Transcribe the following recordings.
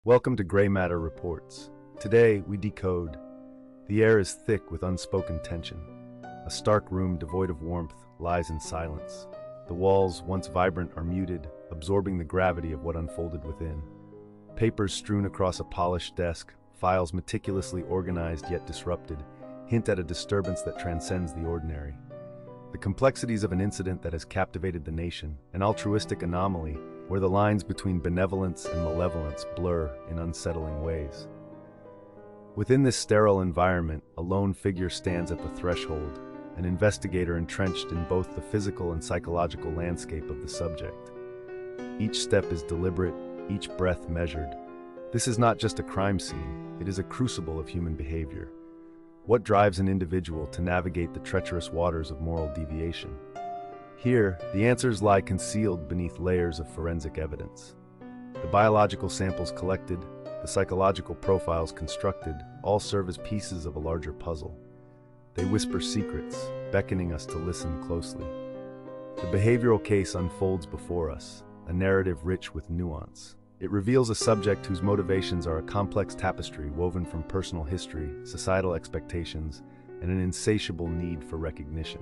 Welcome to Gray Matter Reports. Today, we decode. The air is thick with unspoken tension. A stark room devoid of warmth lies in silence. The walls, once vibrant, are muted, absorbing the gravity of what unfolded within. Papers strewn across a polished desk, files meticulously organized yet disrupted, hint at a disturbance that transcends the ordinary. The complexities of an incident that has captivated the nation, an altruistic anomaly where the lines between benevolence and malevolence blur in unsettling ways. Within this sterile environment, a lone figure stands at the threshold, an investigator entrenched in both the physical and psychological landscape of the subject. Each step is deliberate, each breath measured. This is not just a crime scene, it is a crucible of human behavior. What drives an individual to navigate the treacherous waters of moral deviation? Here, the answers lie concealed beneath layers of forensic evidence. The biological samples collected, the psychological profiles constructed, all serve as pieces of a larger puzzle. They whisper secrets, beckoning us to listen closely. The behavioral case unfolds before us, a narrative rich with nuance. It reveals a subject whose motivations are a complex tapestry woven from personal history, societal expectations, and an insatiable need for recognition.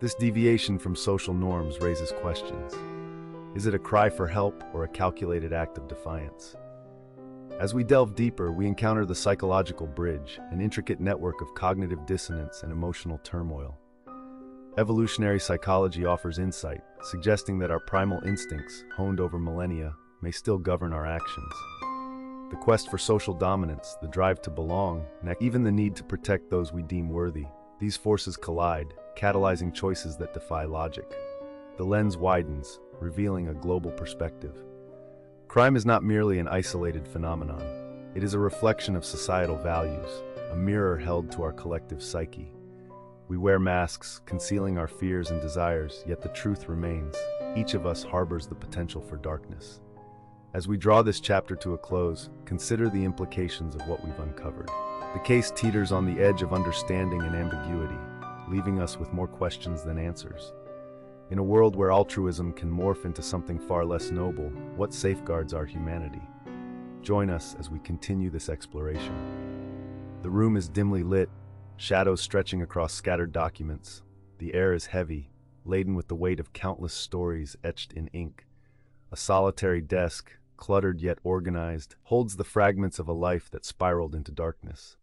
This deviation from social norms raises questions. Is it a cry for help or a calculated act of defiance? As we delve deeper, we encounter the psychological bridge, an intricate network of cognitive dissonance and emotional turmoil. Evolutionary psychology offers insight, suggesting that our primal instincts, honed over millennia, may still govern our actions. The quest for social dominance, the drive to belong, and even the need to protect those we deem worthy, these forces collide, catalyzing choices that defy logic. The lens widens, revealing a global perspective. Crime is not merely an isolated phenomenon. It is a reflection of societal values, a mirror held to our collective psyche. We wear masks, concealing our fears and desires, yet the truth remains. Each of us harbors the potential for darkness. As we draw this chapter to a close, consider the implications of what we've uncovered. The case teeters on the edge of understanding and ambiguity, leaving us with more questions than answers. In a world where altruism can morph into something far less noble, what safeguards our humanity? Join us as we continue this exploration. The room is dimly lit, shadows stretching across scattered documents. The air is heavy, laden with the weight of countless stories etched in ink. A solitary desk, cluttered yet organized, holds the fragments of a life that spiraled into darkness.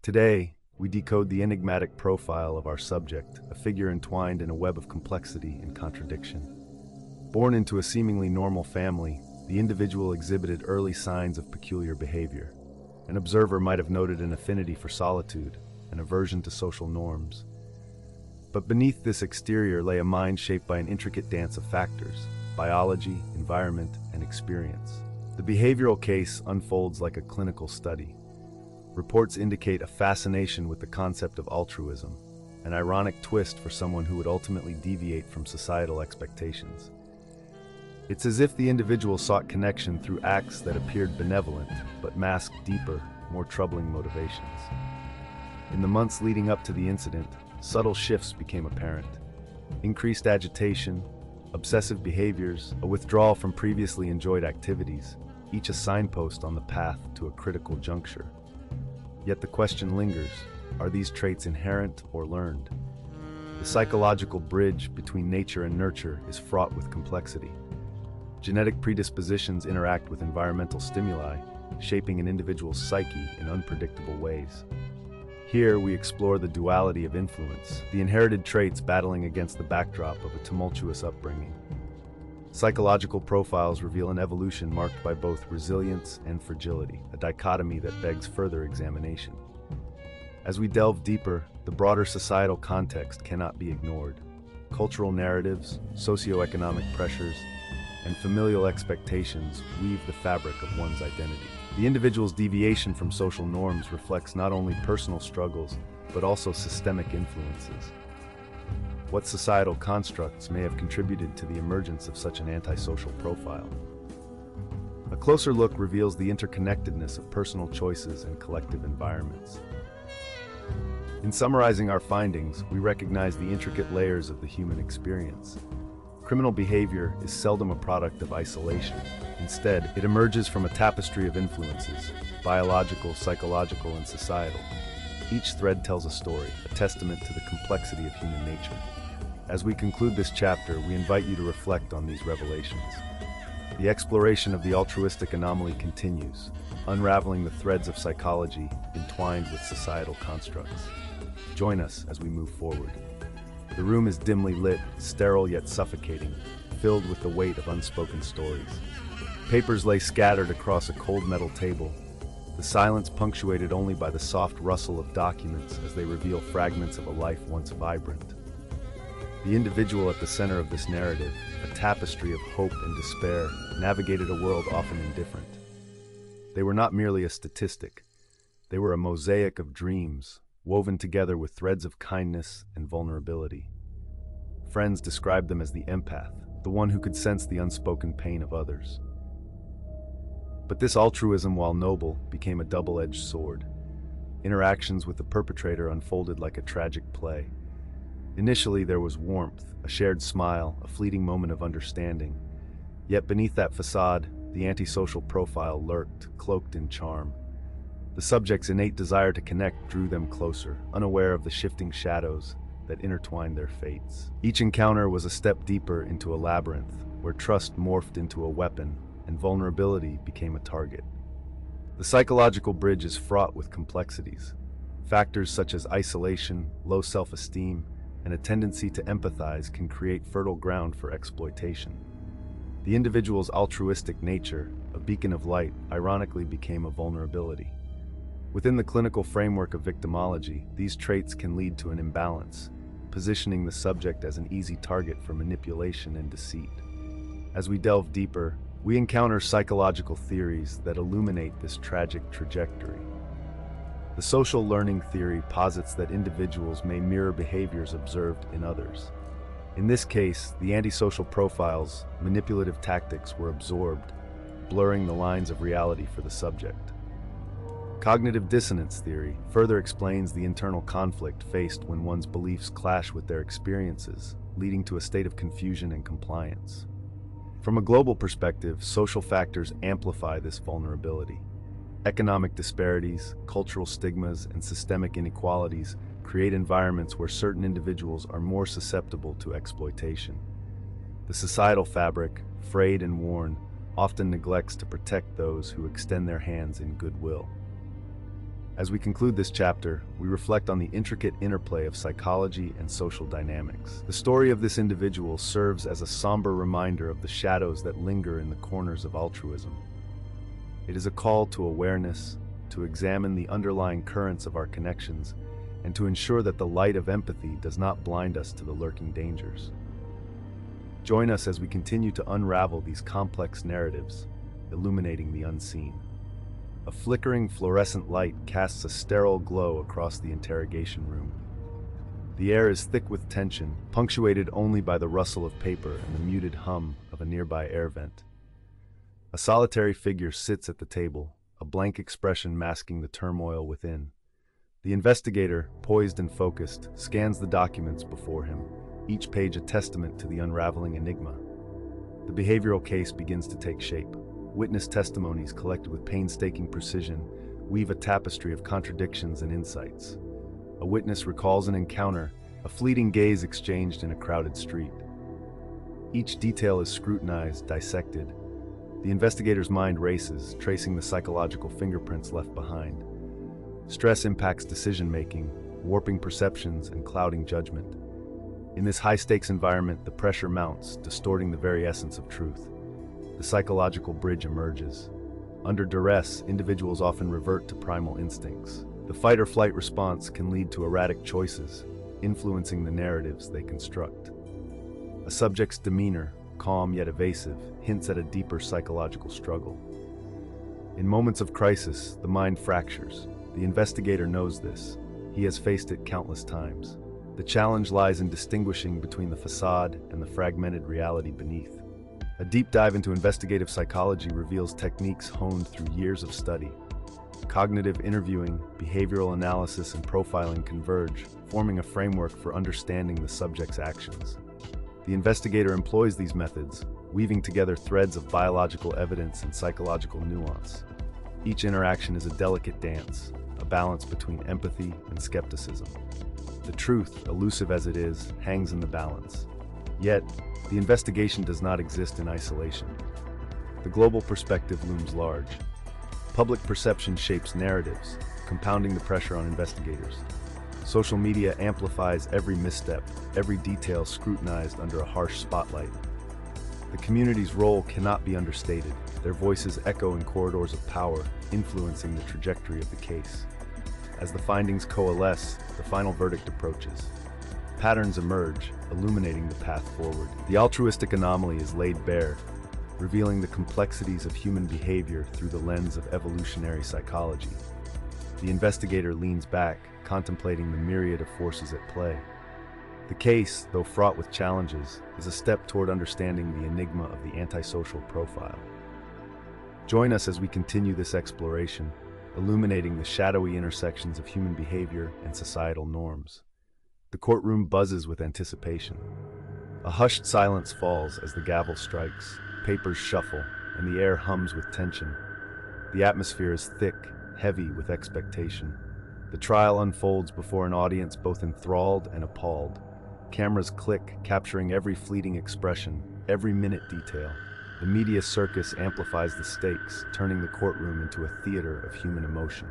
Today, we decode the enigmatic profile of our subject, a figure entwined in a web of complexity and contradiction. Born into a seemingly normal family, the individual exhibited early signs of peculiar behavior. An observer might have noted an affinity for solitude, an aversion to social norms. But beneath this exterior lay a mind shaped by an intricate dance of factors: biology, environment, and experience. The behavioral case unfolds like a clinical study. Reports indicate a fascination with the concept of altruism, an ironic twist for someone who would ultimately deviate from societal expectations. It's as if the individual sought connection through acts that appeared benevolent, but masked deeper, more troubling motivations. In the months leading up to the incident, subtle shifts became apparent. Increased agitation, obsessive behaviors, a withdrawal from previously enjoyed activities, each a signpost on the path to a critical juncture. Yet the question lingers, are these traits inherent or learned? The psychological bridge between nature and nurture is fraught with complexity. Genetic predispositions interact with environmental stimuli, shaping an individual's psyche in unpredictable ways. Here we explore the duality of influence, the inherited traits battling against the backdrop of a tumultuous upbringing. Psychological profiles reveal an evolution marked by both resilience and fragility, a dichotomy that begs further examination. As we delve deeper, the broader societal context cannot be ignored. Cultural narratives, socioeconomic pressures, and familial expectations weave the fabric of one's identity. The individual's deviation from social norms reflects not only personal struggles, but also systemic influences. What societal constructs may have contributed to the emergence of such an antisocial profile? A closer look reveals the interconnectedness of personal choices and collective environments. In summarizing our findings, we recognize the intricate layers of the human experience. Criminal behavior is seldom a product of isolation. Instead, it emerges from a tapestry of influences, biological, psychological, and societal. Each thread tells a story, a testament to the complexity of human nature. As we conclude this chapter, we invite you to reflect on these revelations. The exploration of the altruistic anomaly continues, unraveling the threads of psychology entwined with societal constructs. Join us as we move forward. The room is dimly lit, sterile yet suffocating, filled with the weight of unspoken stories. Papers lay scattered across a cold metal table, the silence punctuated only by the soft rustle of documents as they reveal fragments of a life once vibrant. The individual at the center of this narrative, a tapestry of hope and despair, navigated a world often indifferent. They were not merely a statistic. They were a mosaic of dreams, woven together with threads of kindness and vulnerability. Friends described them as the empath, the one who could sense the unspoken pain of others. But this altruism, while noble, became a double-edged sword. Interactions with the perpetrator unfolded like a tragic play. Initially, there was warmth, a shared smile, a fleeting moment of understanding. Yet beneath that facade, the antisocial profile lurked, cloaked in charm. The subject's innate desire to connect drew them closer, unaware of the shifting shadows that intertwined their fates. Each encounter was a step deeper into a labyrinth, where trust morphed into a weapon and vulnerability became a target. The psychological bridge is fraught with complexities. Factors such as isolation, low self-esteem, and a tendency to empathize can create fertile ground for exploitation. The individual's altruistic nature, a beacon of light, ironically became a vulnerability. Within the clinical framework of victimology, these traits can lead to an imbalance, positioning the subject as an easy target for manipulation and deceit. As we delve deeper, we encounter psychological theories that illuminate this tragic trajectory. The social learning theory posits that individuals may mirror behaviors observed in others. In this case, the antisocial profile's manipulative tactics were absorbed, blurring the lines of reality for the subject. Cognitive dissonance theory further explains the internal conflict faced when one's beliefs clash with their experiences, leading to a state of confusion and compliance. From a global perspective, social factors amplify this vulnerability. Economic disparities, cultural stigmas, and systemic inequalities create environments where certain individuals are more susceptible to exploitation. The societal fabric, frayed and worn, often neglects to protect those who extend their hands in goodwill. As we conclude this chapter, we reflect on the intricate interplay of psychology and social dynamics. The story of this individual serves as a somber reminder of the shadows that linger in the corners of altruism. It is a call to awareness, to examine the underlying currents of our connections, and to ensure that the light of empathy does not blind us to the lurking dangers. Join us as we continue to unravel these complex narratives, illuminating the unseen. A flickering fluorescent light casts a sterile glow across the interrogation room. The air is thick with tension, punctuated only by the rustle of paper and the muted hum of a nearby air vent. A solitary figure sits at the table, a blank expression masking the turmoil within. The investigator, poised and focused, scans the documents before him, each page a testament to the unraveling enigma. The behavioral case begins to take shape. Witness testimonies collected with painstaking precision weave a tapestry of contradictions and insights. A witness recalls an encounter, a fleeting gaze exchanged in a crowded street. Each detail is scrutinized, dissected. The investigator's mind races, tracing the psychological fingerprints left behind. Stress impacts decision-making, warping perceptions and clouding judgment. In this high-stakes environment, the pressure mounts, distorting the very essence of truth. The psychological bridge emerges. Under duress, individuals often revert to primal instincts. The fight-or-flight response can lead to erratic choices, influencing the narratives they construct. A subject's demeanor, calm yet evasive, hints at a deeper psychological struggle. In moments of crisis, the mind fractures. The investigator knows this. He has faced it countless times. The challenge lies in distinguishing between the facade and the fragmented reality beneath. A deep dive into investigative psychology reveals techniques honed through years of study. Cognitive interviewing, behavioral analysis, and profiling converge, forming a framework for understanding the subject's actions. The investigator employs these methods, weaving together threads of biological evidence and psychological nuance. Each interaction is a delicate dance, a balance between empathy and skepticism. The truth, elusive as it is, hangs in the balance. Yet, the investigation does not exist in isolation. The global perspective looms large. Public perception shapes narratives, compounding the pressure on investigators. Social media amplifies every misstep, every detail scrutinized under a harsh spotlight. The community's role cannot be understated. Their voices echo in corridors of power, influencing the trajectory of the case. As the findings coalesce, the final verdict approaches. Patterns emerge, illuminating the path forward. The altruistic anomaly is laid bare, revealing the complexities of human behavior through the lens of evolutionary psychology. The investigator leans back, contemplating the myriad of forces at play. The case, though fraught with challenges, is a step toward understanding the enigma of the antisocial profile. Join us as we continue this exploration, illuminating the shadowy intersections of human behavior and societal norms. The courtroom buzzes with anticipation. A hushed silence falls as the gavel strikes, papers shuffle, and the air hums with tension. The atmosphere is thick, heavy with expectation. The trial unfolds before an audience both enthralled and appalled. Cameras click, capturing every fleeting expression, every minute detail. The media circus amplifies the stakes, turning the courtroom into a theater of human emotion.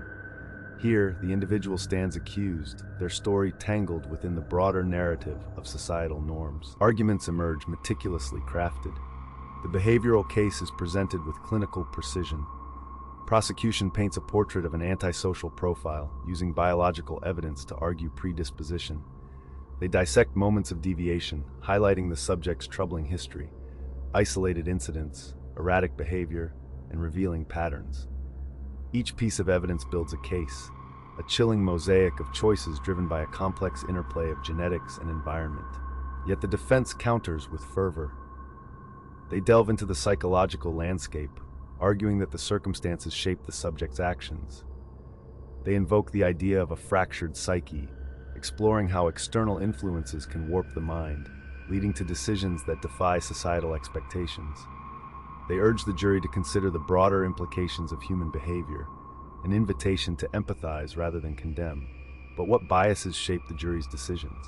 Here, the individual stands accused, their story tangled within the broader narrative of societal norms. Arguments emerge, meticulously crafted. The behavioral case is presented with clinical precision. Prosecution paints a portrait of an antisocial profile, using biological evidence to argue predisposition. They dissect moments of deviation, highlighting the subject's troubling history, isolated incidents, erratic behavior, and revealing patterns. Each piece of evidence builds a case, a chilling mosaic of choices driven by a complex interplay of genetics and environment. Yet the defense counters with fervor. They delve into the psychological landscape, arguing that the circumstances shape the subject's actions. They invoke the idea of a fractured psyche, exploring how external influences can warp the mind, leading to decisions that defy societal expectations. They urge the jury to consider the broader implications of human behavior, an invitation to empathize rather than condemn. But what biases shape the jury's decisions?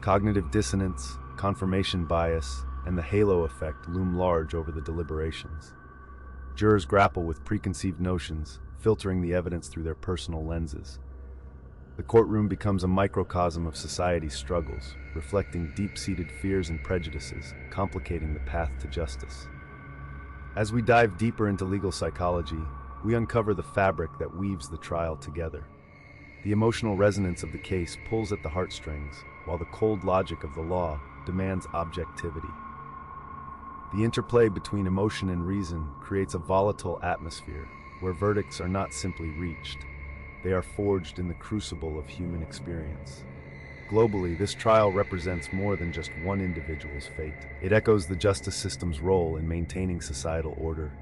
Cognitive dissonance, confirmation bias, and the halo effect loom large over the deliberations. Jurors grapple with preconceived notions, filtering the evidence through their personal lenses. The courtroom becomes a microcosm of society's struggles, reflecting deep-seated fears and prejudices, complicating the path to justice. As we dive deeper into legal psychology, we uncover the fabric that weaves the trial together. The emotional resonance of the case pulls at the heartstrings, while the cold logic of the law demands objectivity. The interplay between emotion and reason creates a volatile atmosphere, where verdicts are not simply reached. They are forged in the crucible of human experience. Globally, this trial represents more than just one individual's fate. It echoes the justice system's role in maintaining societal order.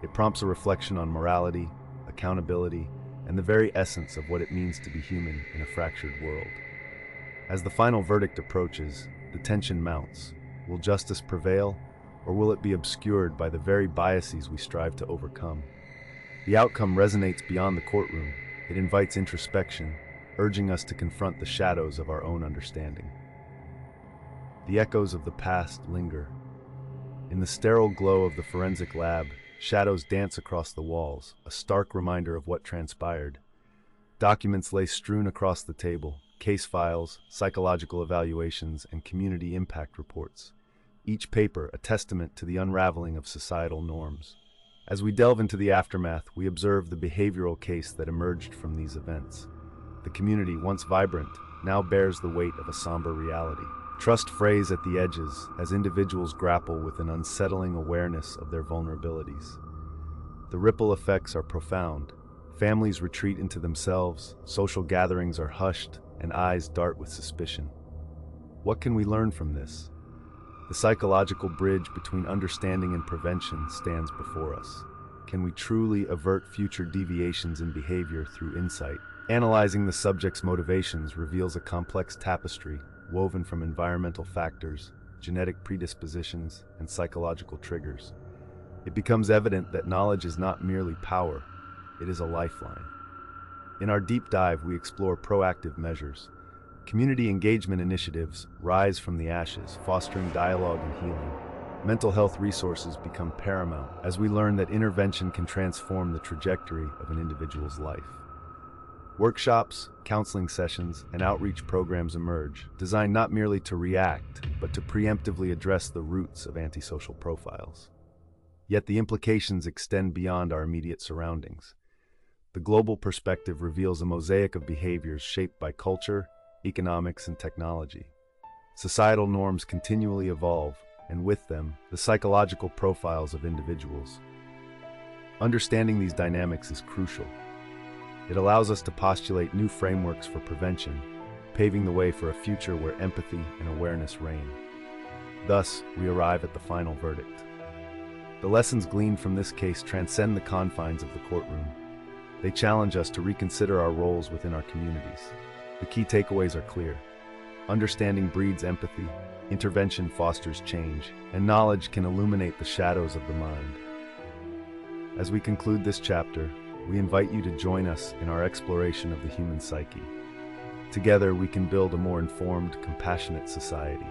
It prompts a reflection on morality, accountability, and the very essence of what it means to be human in a fractured world. As the final verdict approaches, the tension mounts. Will justice prevail, or will it be obscured by the very biases we strive to overcome? The outcome resonates beyond the courtroom. It invites introspection, urging us to confront the shadows of our own understanding. The echoes of the past linger. In the sterile glow of the forensic lab, shadows dance across the walls, a stark reminder of what transpired. Documents lay strewn across the table, case files, psychological evaluations, and community impact reports. Each paper a testament to the unraveling of societal norms. As we delve into the aftermath, we observe the behavioral case that emerged from these events. The community, once vibrant, now bears the weight of a somber reality. Trust frays at the edges as individuals grapple with an unsettling awareness of their vulnerabilities. The ripple effects are profound. Families retreat into themselves, social gatherings are hushed, and eyes dart with suspicion. What can we learn from this? The psychological bridge between understanding and prevention stands before us. Can we truly avert future deviations in behavior through insight? Analyzing the subject's motivations reveals a complex tapestry woven from environmental factors, genetic predispositions, and psychological triggers, it becomes evident that knowledge is not merely power, it is a lifeline. In our deep dive, we explore proactive measures. Community engagement initiatives rise from the ashes, fostering dialogue and healing. Mental health resources become paramount as we learn that intervention can transform the trajectory of an individual's life. Workshops, counseling sessions, and outreach programs emerge, designed not merely to react, but to preemptively address the roots of antisocial profiles. Yet the implications extend beyond our immediate surroundings. The global perspective reveals a mosaic of behaviors shaped by culture, economics, and technology. Societal norms continually evolve, and with them, the psychological profiles of individuals. Understanding these dynamics is crucial. It allows us to postulate new frameworks for prevention, paving the way for a future where empathy and awareness reign. Thus, we arrive at the final verdict. The lessons gleaned from this case transcend the confines of the courtroom. They challenge us to reconsider our roles within our communities. The key takeaways are clear. Understanding breeds empathy, intervention fosters change, and knowledge can illuminate the shadows of the mind. As we conclude this chapter, we invite you to join us in our exploration of the human psyche. Together, we can build a more informed, compassionate society.